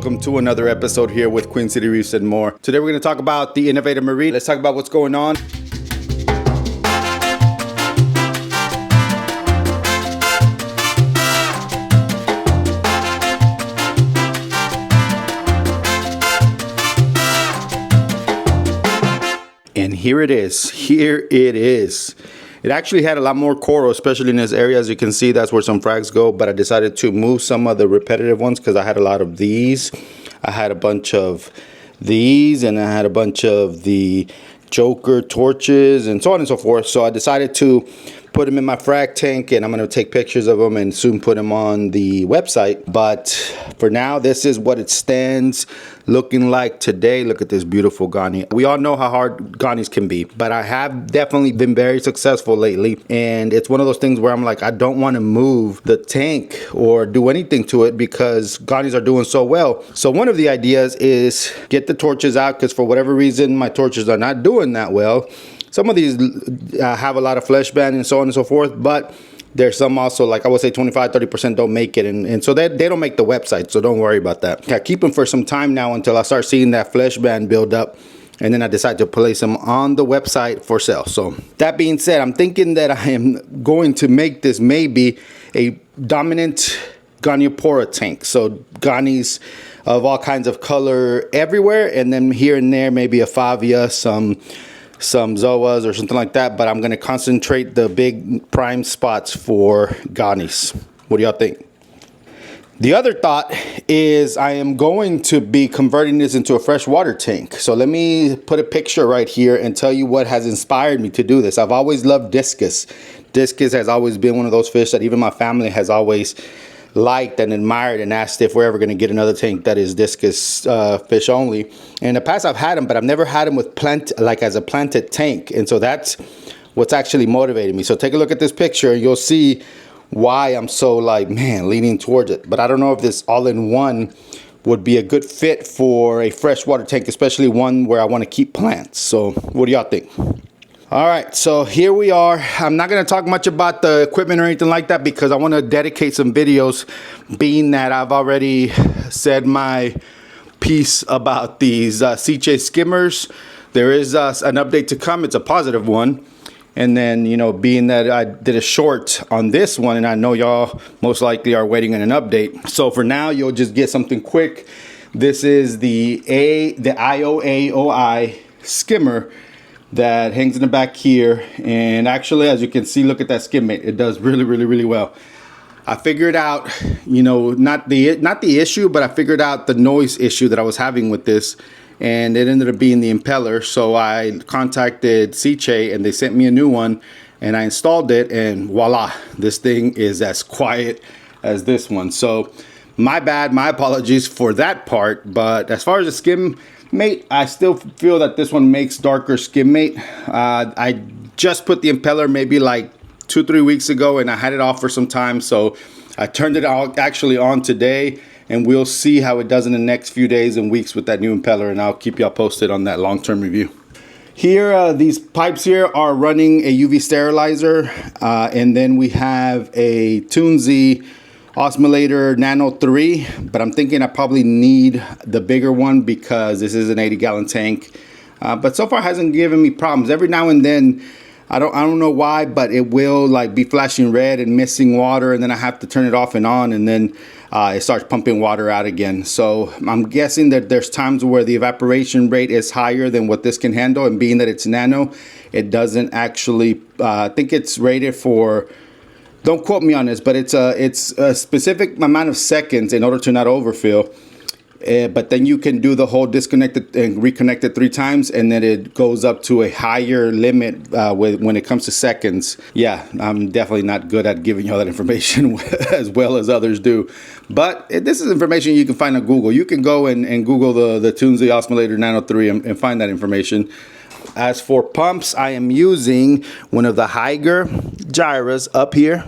welcome to another episode here with Queen City Reefs and more. Today we're going to talk about the innovative marine. Let's talk about what's going on. And here it is. It actually had a lot more coral, especially in this area. As you can see, that's where some frags go, but I decided to move some of the repetitive ones because I had a lot of these. I had a bunch of these, and I had a bunch of the Joker torches and so on and so forth. So I decided to put them in my frag tank, and I'm going to take pictures of them and soon put them on the website. But for now, this is what it stands looking like today. Look at this beautiful Ghani. We all know how hard Ghanis can be, but I have definitely been very successful lately. And it's one of those things where I'm like, I don't want to move the tank or do anything to it because Ghanis are doing so well. So one of the ideas is get the torches out, because for whatever reason, my torches are not doing that well. Some of these have a lot of flesh band and so on and so forth, but there's some also, like I would say 25-30% don't make it, and so they don't make the website, so don't worry about that. I keep them for some time now until I start seeing that flesh band build up, and then I decide to place them on the website for sale. So that being said, I'm thinking that I am going to make this maybe a dominant Goniopora tank. So Ghanis of all kinds of color everywhere, and then here and there maybe a Favia, some Zoas or something like that, but I'm going to concentrate the big prime spots for Ghanis. What do y'all think? The other thought is I am going to be converting this into a freshwater tank. So let me put a picture right here and tell you what has inspired me to do this. I've always loved discus. Discus has always been one of those fish that even my family has always liked and admired, and asked if we're ever going to get another tank that is discus fish only. In the past I've had them, but I've never had them with as a planted tank, and so that's what's actually motivating me. So take a look at this picture and you'll see why I'm so leaning towards it. But I don't know if this all-in-one would be a good fit for a freshwater tank, especially one where I want to keep plants. So what do y'all think? All right, so here we are. I'm not going to talk much about the equipment or anything like that because I want to dedicate some videos, being that I've already said my piece about these CJ skimmers. There is an update to come. It's a positive one. And then, being that I did a short on this one, and I know y'all most likely are waiting on an update. So for now, you'll just get something quick. This is the IOAOI skimmer that hangs in the back here, and actually, as you can see, look at that skim mate. It does really well. I figured out, not the issue, but I figured out the noise issue that I was having with this, and it ended up being the impeller. So I contacted CJ and they sent me a new one, and I installed it, and voila, this thing is as quiet as this one. So my bad, my apologies for that part. But as far as the skim mate, I still feel that this one makes darker skim mate. I just put the impeller maybe like 2-3 weeks ago, and I had it off for some time, so I turned it actually on today, and we'll see how it does in the next few days and weeks with that new impeller, and I'll keep y'all posted on that long-term review. Here, these pipes here are running a UV sterilizer, and then we have a Tunzi Osmolator Nano 3, but I'm thinking I probably need the bigger one because this is an 80-gallon tank. But so far hasn't given me problems. Every now and then, I don't know why, but it will be flashing red and missing water, and then I have to turn it off and on, and then it starts pumping water out again. So I'm guessing that there's times where the evaporation rate is higher than what this can handle, and being that it's nano, it doesn't actually. I think it's rated for, don't quote me on this, but it's a specific amount of seconds in order to not overfill. But then you can do the whole disconnect it and reconnect it 3 times, and then it goes up to a higher limit when it comes to seconds. Yeah, I'm definitely not good at giving you all that information as well as others do. But this is information you can find on Google. You can go and Google the Tunzi Osmolator Nano 3 and find that information. As for pumps, I am using one of the Higer Gyras up here.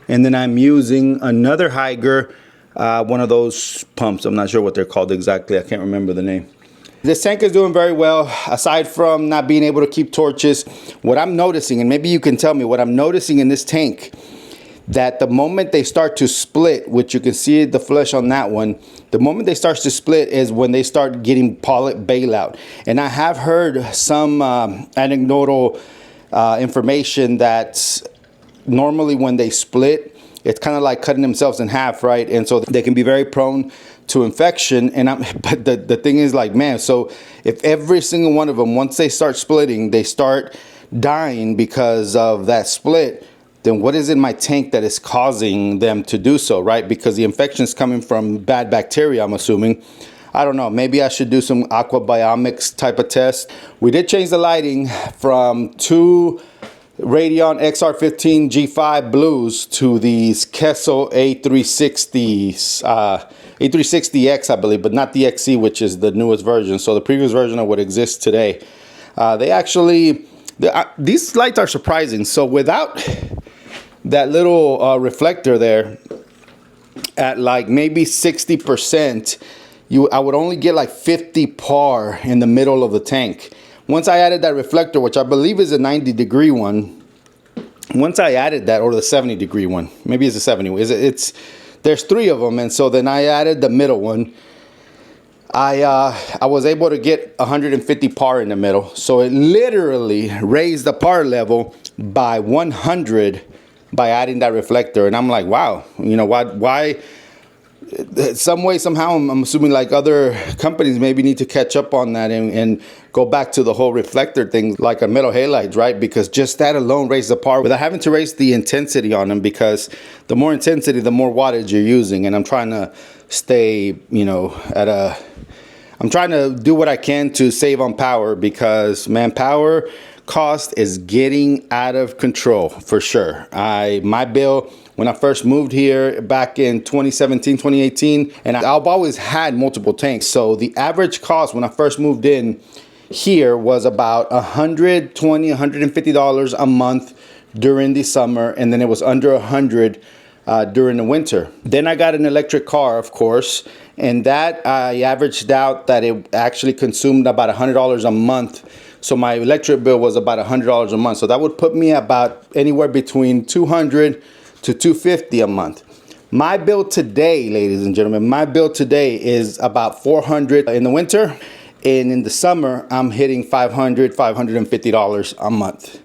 And then I'm using another Higer, one of those pumps. I'm not sure what they're called exactly. I can't remember the name. This tank is doing very well. Aside from not being able to keep torches, what I'm noticing, and maybe you can tell me what I'm noticing in this tank, that the moment they start to split, which you can see the flesh on that one, the moment they start to split is when they start getting pollet bailout. And I have heard some anecdotal information that normally when they split, it's kind of like cutting themselves in half, right? And so they can be very prone to infection. But the thing is, like, man, so if every single one of them, once they start splitting, they start dying because of that split, then what is in my tank that is causing them to do so, right? Because the infection is coming from bad bacteria, I'm assuming. I don't know, maybe I should do some aquabiomics type of test. We did change the lighting from 2 Radion XR15 G5 blues to these Kessel A360s, A360X, I believe, but not the XC, which is the newest version. So the previous version of what exists today. They actually, these lights are surprising. So without that little reflector there, at like maybe 60%, I would only get like 50 par in the middle of the tank. Once I added that reflector, which I believe is a 90-degree one, once I added that, or the 70-degree one, maybe it's a 70. There's 3 of them, and so then I added the middle one. I was able to get 150 par in the middle, so it literally raised the par level by 100 by adding that reflector. And I'm like, wow, you know, why? Some way, somehow, I'm assuming like other companies maybe need to catch up on that and go back to the whole reflector thing, like a metal halides, right? Because just that alone raised the par without having to raise the intensity on them, because the more intensity, the more wattage you're using. And I'm trying to stay, you know, I'm trying to do what I can to save on power, because, man, power cost is getting out of control for sure. My bill, when I first moved here back in 2017, 2018, and I've always had multiple tanks. So the average cost when I first moved in here was about $120, $150 a month during the summer. And then it was under $100 during the winter. Then I got an electric car, of course, and that I averaged out that it actually consumed about $100 a month. So my electric bill was about $100 a month. So that would put me about anywhere between $200 to $250 a month. My bill today, ladies and gentlemen, my bill today is about $400 in the winter, and in the summer I'm hitting $500, $550 a month.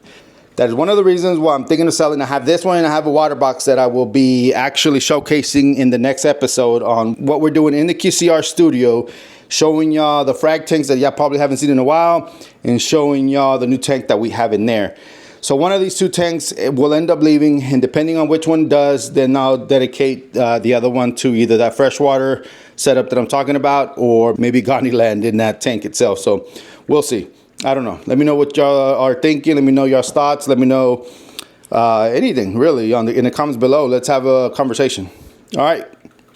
That is one of the reasons why I'm thinking of selling. I have this one, and I have a water box that I will be actually showcasing in the next episode on what we're doing in the QCR studio, showing y'all the frag tanks that y'all probably haven't seen in a while, and showing y'all the new tank that we have in there. So one of these 2 tanks will end up leaving, and depending on which one does, then I'll dedicate the other one to either that freshwater setup that I'm talking about, or maybe Ghaniland in that tank itself. So we'll see. I don't know. Let me know what y'all are thinking. Let me know y'all's thoughts. Let me know anything really in the comments below. Let's have a conversation. All right.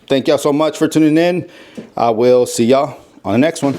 Thank y'all so much for tuning in. I will see y'all on the next one.